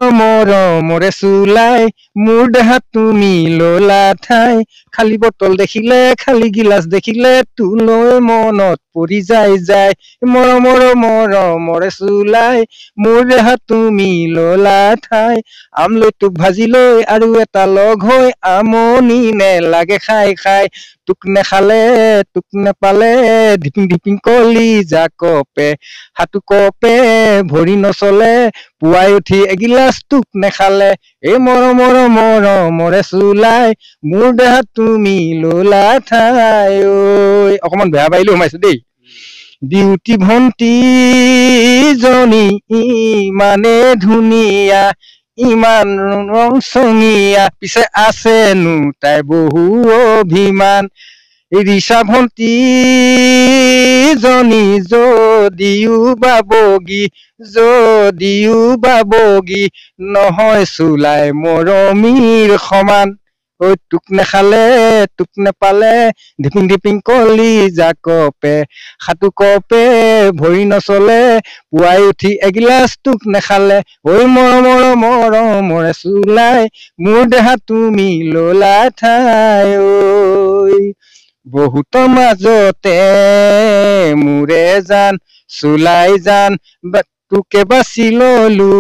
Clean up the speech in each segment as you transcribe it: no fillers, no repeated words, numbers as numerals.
মৰমৰে চুলাই মোৰ দেহাত তুমি ললা ঠাই খালী বটল দেখিলে খালী গিলাচ দেখিলে তোলৈ মনত পৰি যায় মৰমৰে চুলাই মোৰ দেহাত তুমি ললা ঠাই আমলৈটোক ভাজি লৈ আৰু এটা লগ হৈ আমনি নেলাগে খাই তোক নেখালে তোক নেপালে ধিপিং ধিপিং কলি জাকপে হাতু কপে ভৰি নচলে পুৱাই উঠি এগিলাচ তোক নেখালে এই মৰমৰে চুলাই মোৰ দেহাত তুমি ললা ঠাই ঐ অকমান বেয়া পাৰিলো সোমাইছো দেই বিউটি ভন্টি জনী ইমানে ধুনীয়া ইমান ৰং চঙীয়া পিছে আছেনো তাই বহু অভিমান ৰিচা ভন্টি জনী যদিও বাবগী নহয় চুলাই মৰমীৰ সমান ঐ তোক নেখালে তোক নেপালে ধিপিং ধিপিং কলি জাকপে হাতু কপে ভৰি নচলে পুৱাই উঠি এগিলাচ তোক নেখালে ঐ মৰমৰে চুলাই মোৰ দেহাত তুমি ললা ঠাই ঐ বহুতৰ মাজতে মোৰে জান চুলাই জান তোকে বাচি ললো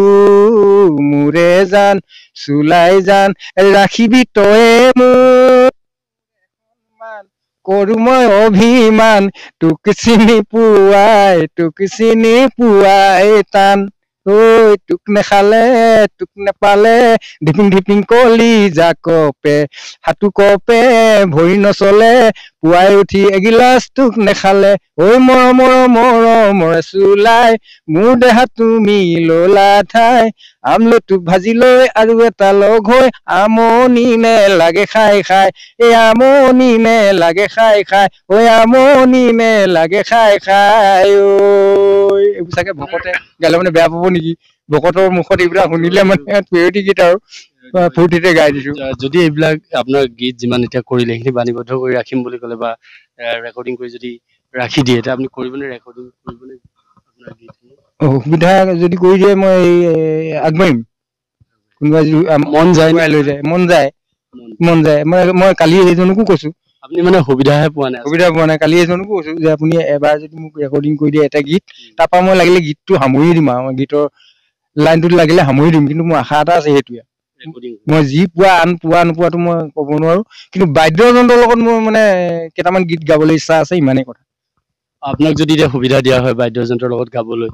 মোৰে জান চুলাই জান ৰাখিবি তয়ে মোৰ কৰো মই অভিমান তোক চিনি পোৱাই টান ঐ তোক নেখালে তোক নেপালে ধিপিং ধিপিং কলি জাকপে হাতু কপে ভৰি নচলে পুৱাই উঠি এগিলাচ তোক নেখালে ঐ মৰমৰে চুলাই মোৰ দেহাত তুমি ললা ঠাই আমলৈটোক ভাজি লৈ আৰু এটা লগ হৈ আমনি নেলাগে খাই এই আমনি নেলাগে খাই ঐ আমনি নেলাগে খাই ঐ এইবোৰ চাগে ভকতে গালে মানে বেয়া পাব নেকি ভকতৰ মুখত এইবিলাক শুনিলে মানে পেৰটি গীত আৰু ফূৰ্তিতে গাই দিছো যদি এইবিলাক আপোনাৰ গীত যিমান এতিয়া কৰিলে সেইখিনি বাণীবদ্ধ কৰি ৰাখিম বুলি ক'লে বা ৰেকৰ্ডিং কৰি যদি ৰাখি দিয়ে এতিয়া আপুনি কৰিবনে ৰেকৰ্ডিং কৰিবনে আপোনাৰ গীতখিনি সুবিধা যদি কৰি দিয়ে মই আগবাঢ়িম কোনোবা মন যায় মই কালি এইজনকো কৈছো আপুনি মানে সুবিধা পোৱা নাই কালি এজনকো কৈছো যে আপুনি এবাৰ যদি মোক ৰেকৰ্ডিং কৰি দিয়ে এটা গীত তাৰপৰা মই লাগিলে গীতটো সামৰি দিম আৰু গীতৰ লাইনটোত লাগিলে সামৰি দিম কিন্তু মোৰ আশা এটা আছে সেইটোৱে মই যি পোৱা নোপোৱাটো মই ক'ব নোৱাৰো কিন্তু বাদ্যযন্ত্ৰৰ লগত মোৰ মানে কেইটামান গীত গাবলৈ ইচ্ছা আছে ইমানেই কথা আপোনাক যদি এতিয়া সুবিধা দিয়া হয় বাদ্যযন্ত্ৰৰ লগত গাবলৈ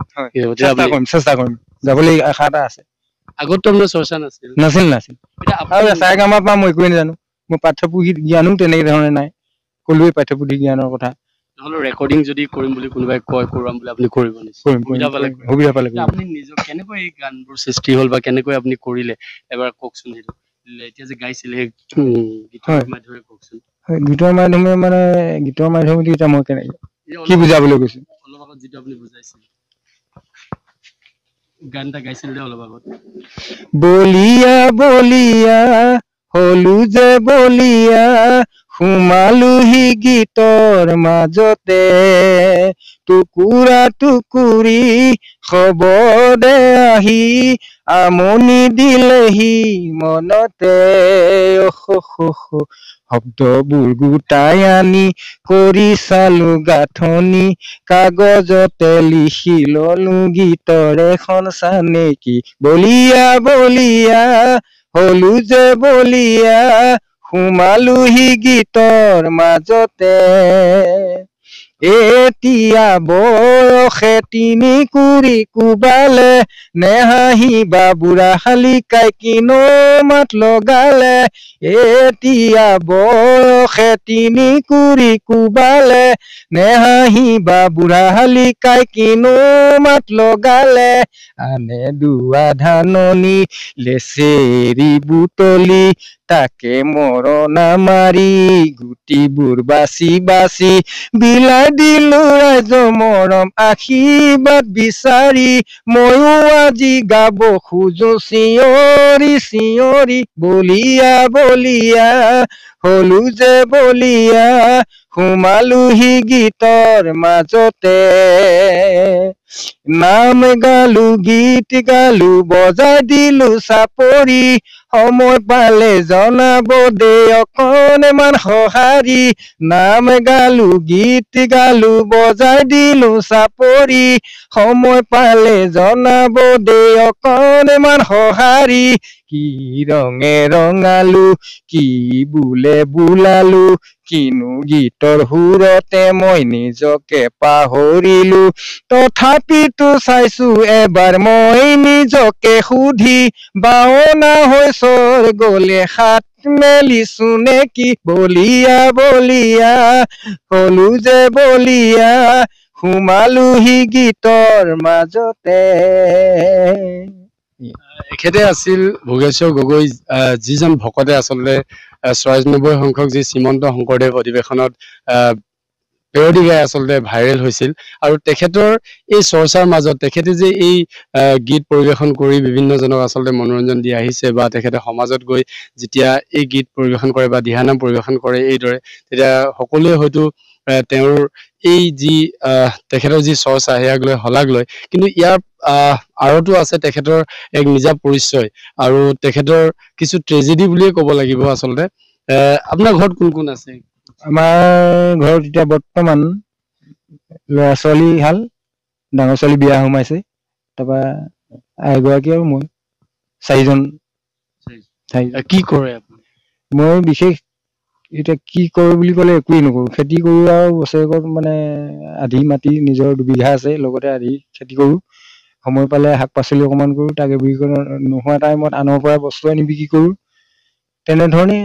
চেষ্টা কৰিম যাবলৈ আশা এটা আছে আগততো আপোনাৰ চৰ্চা নাছিল আৰু চাৰেগামাৰ পৰা মই একোৱে নাজানো মোৰ পাঠ্যপুথি জ্ঞানো তেনেকে ধৰণে নাই ক'লোৱে পাঠ্যপুথি জ্ঞানৰ কথা নহ'লে ৰেকৰ্ডিং যদি কৰিম বুলি কোনোবাই কয় কৰাম বুলি আপুনি কৰিব সুবিধা পালে আপুনি নিজক কেনেকৈ এই গানবোৰ সৃষ্টি হ'ল বা কেনেকৈ আপুনি কৰিলে এবাৰ কওকচোন সেইটো এতিয়া যে গাইছিলে গীতৰ মাধ্যমেৰে কওকচোন গীতৰ মাধ্যমেদি এতিয়া মই কেনেকে কি বুজাবলৈ গৈছো অলপ আগত যিটো আপুনি বুজাইছিল গান এটা গাইছিল অলপ আগত বলিয়া হলো যে বলিয়া সোমালোহি গীতৰ মাজতে টুকুৰা টুকুৰি খবৰে আহি আমনি দিলেহি মনতে শব্দবোৰ গোটাই আনি কৰি চালো গাঁথনি কাগজতে লিখি ললো গীতৰ এখন চানেকি বলিয়া হলো যে বলিয়া সোমালোহি গীতৰ মাজতে এতিয়া বয়সে তিনি কুৰি কোবালে নেহাঁহিবা বুঢ়া শালিকাই কিনো মাত লগালে এতিয়া বয়সে তিনি কুৰি কোবালে নেহাঁহিবা বুঢ়া শালিকাই কিনো মাত লগালে আনে দুৱা ধাননি লেচেৰি বুটলি তাকে মৰণা মাৰি গুটিবোৰ বাছি বিলাই দিলো ৰাইজ মৰম আশীৰ্বাদ বিচাৰি ময়ো আজি গাব খোজো চিঞৰি বলিয়া হলো যে বলিয়া সোমালোহি গীতৰ মাজতে নাম গালো গীত গালো বজাই দিলো চাপৰি সময় পালে জনাব দে অকণমান সঁহাৰি নাম গালো গীত গালো বজাই দিলো চাপৰি সময় পালে জনাব দে অকণমান সঁহাৰি কি ৰঙে ৰঙালো কি বোলে বোলালো কিনো গীতৰ সুৰতে মই নিজকে পাহৰিলো তথাপিতো চাইছো এবাৰ মই নিজকে সুধি বাওনা হৈ স্বৰ্গলে হাত মেলিছো নেকি বলিয়া বলিয়া হলো যে বলিয়া সোমালোহি গীতৰ মাজতে এখেতে আছিল ভোগেশ্বৰ গগৈ, যিজন ভকতে আচলতে ৯৪ সংখ্যক যি শ্ৰীমন্ত শংকৰদেৱ অধিৱেশনত পেৰডি গাই আচলতে ভাইৰেল হৈছিল। আৰু তেখেতৰ এই চৰ্চাৰ মাজত তেখেতে যে এই গীত পৰিৱেশন কৰি বিভিন্নজনক আচলতে মনোৰঞ্জন দি আহিছে, বা তেখেতে সমাজত গৈ যেতিয়া এই গীত পৰিৱেশন কৰে বা দিহানাম পৰিৱেশন কৰে এইদৰে, তেতিয়া সকলোৱে হয়তো তেওঁৰ এই যি তেখেতৰ যি চৰ্চা সেয়াক লৈ শলাগ লয়। কিন্তু ইয়াৰ আঁৰতো আছে তেখেতৰ এক নিজা পৰিচয় আৰু তেখেতৰ কিছু ট্ৰেজেডি বুলিয়ে ক'ব লাগিব আচলতে। আপোনাৰ ঘৰত কোন কোন আছে? আমাৰ ঘৰত এতিয়া বৰ্তমান ল'ৰা ছোৱালী হাল, ডাঙৰ ছোৱালী বিয়া সোমাইছে, তাৰপৰা এগৰাকী আৰু মই, চাৰিজন। কি কৰে আপুনি? মই বিশেষ এতিয়া কি কৰোঁ বুলি ক'লে একোৱেই নকৰোঁ, খেতি কৰোঁ আৰু বছৰেকত মানে আধি মাটি নিজৰ 2 বিঘা আছে, লগতে আধি খেতি কৰোঁ। সময় পালে শাক পাচলি অকণমান কৰোঁ, তাকে বিক্ৰী কৰি নোহোৱা টাইমত আনৰ পৰা বস্তু আনি বিক্ৰী কৰোঁ। তেনেধৰণে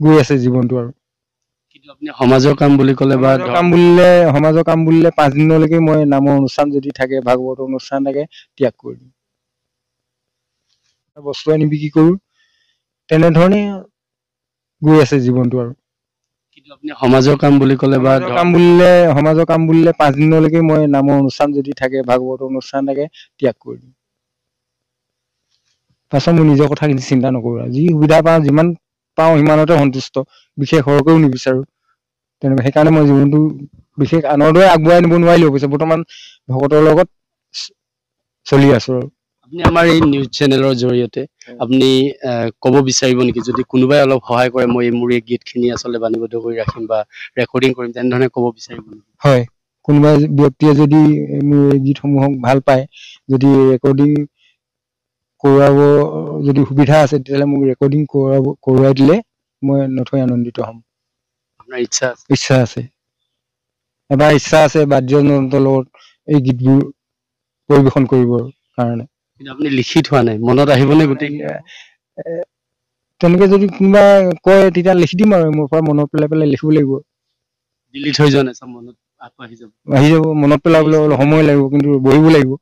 গৈ আছে জীৱনটো। আৰু কিন্তু আপুনি সমাজৰ কাম বুলি ক'লে বা সমাজৰ কাম বুলিলে 5 দিনলৈকে মই নামৰ অনুষ্ঠান যদি থাকে, ভাগৱতৰ অনুষ্ঠান থাকে, ত্যাগ কৰি দিওঁ, বস্তু আনি বিক্ৰী কৰোঁ। তেনেধৰণে গৈ আছে জীৱনটো। আৰু কিন্তু আপুনি সমাজৰ কাম বুলি ক'লে বা সমাজৰ কাম বুলিলে 5 দিনলৈকে মই নামৰ অনুষ্ঠান যদি থাকে, ভাগৱতৰ অনুষ্ঠান থাকে, ত্যাগ কৰি দিওঁ। পাছত মই নিজৰ কথা কিন্তু চিন্তা নকৰোঁ, আৰু যি সুবিধা পাওঁ যিমান পাওঁ সিমানতে সন্তুষ্ট, বিশেষ সৰহকৈও নিবিচাৰোঁ। তেনেকুৱা সেইকাৰণে মই জীৱনটো বিশেষ আনৰ দৰে আগবঢ়াই নিব নোৱাৰিলেও অৱশ্যে বৰ্তমান ভকতৰ লগত চলি আছো। আৰু আপুনি আমাৰ এই নিউজ চেনেলৰ জৰিয়তে আপুনি ক'ব বিচাৰিব নেকি, যদি কোনোবাই অলপ সহায় কৰে, মই মোৰ এই গীতখিনি আচলতে বাণীবদ্ধ কৰি ৰাখিম বা ৰেকৰ্ডিং কৰিম, তেনেধৰণে ক'ব বিচাৰিব নেকি? হয়, কোনোবা ব্যক্তিয়ে যদি মোৰ এই গীতসমূহক ভাল পায়, যদি ৰেকৰ্ডিং কৰোৱাব যদি সুবিধা আছে, তেতিয়াহ'লে মোক ৰেকৰ্ডিং কৰোৱাই দিলে মই নথৈ আনন্দিত হ'ম। আপোনাৰ ইচ্ছা আছে, এবাৰ ইচ্ছা আছে বাদ্যযন্ত্ৰৰ লগত এই গীতবোৰ পৰিৱেশন কৰিবৰ কাৰণে। কিন্তু আপুনি লিখি থোৱা নাই, মনত আহিবনে গোটেই? তেনেকে যদি কোনোবা কয় তেতিয়া লিখি দিম, আৰু মোৰ পৰা মনত পেলাই পেলাই লিখিব লাগিব। ডিলিট হৈ যোৱা নাই, চব মনত আকৌ আহি যাব। মনত পেলাবলৈ অলপ সময় লাগিব, কিন্তু বহিব লাগিব।